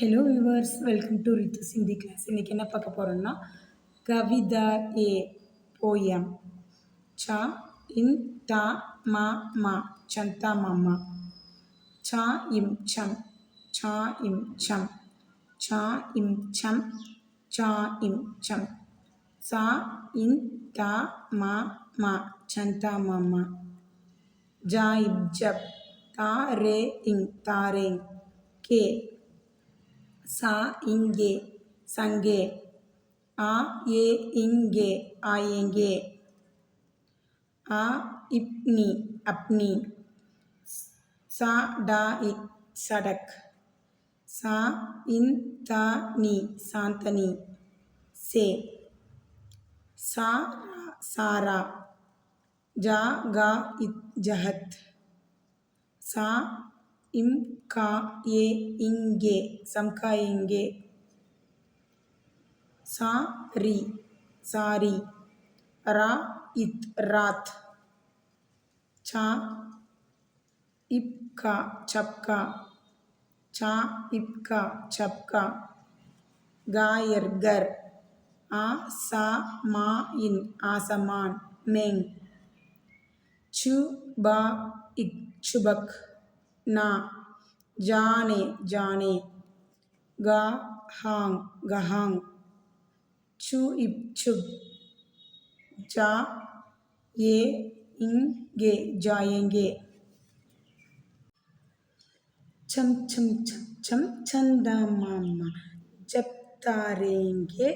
Hello viewers, welcome to Ritu Hindi class. இன்றைக்கி என்ன பார்க்க போகிறோம்னா கவிதா ஏ போயம். சா இன் டா மா மா சந்தா மாமா. சா இம் சம் சா இம் சம் சா இம் சம் சா இம் சம் சா இன் டா மா மா சந்தா மாமா. ஜா இம் ஜப் தா ரே இங் தாரேங் கே. சா இங்கே சங்கே. ஆ ஏ இங்கே ஆயேங்கே. ஆ இப்னி அப்னி. சா டா இக் சடக். சா இன் தா நீ சாந்தனி சே. சா ரா சாரா. ஜா கா இத் ஜஹத். சா இம் கா ஏ இங்கே சம்காயேங்கே. சா ரி சாரி. ரா இத் ராத். சா இப் கா சப்கா. சா இப் கா சப்கா. गायर घर. आ सा मा इन आसमान मेंग. छु बा इक चुबक ना. जाने जाने. गा हांग गहांग. छु इप छुब. जा ये इंगे जाएंगे. चम चम चम चम चंदा मामा जब तारेंगे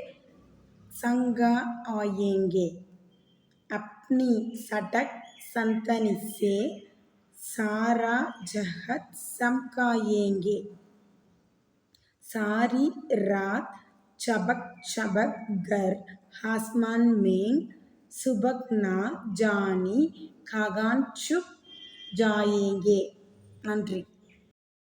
संगा आएंगे. अपनी सड़क संतनी से सारा जहत समकाएंगे. सारी रात चबक चबक घर आसमान में सुबह ना जानी खागान छुप जाएंगे. நன்றி.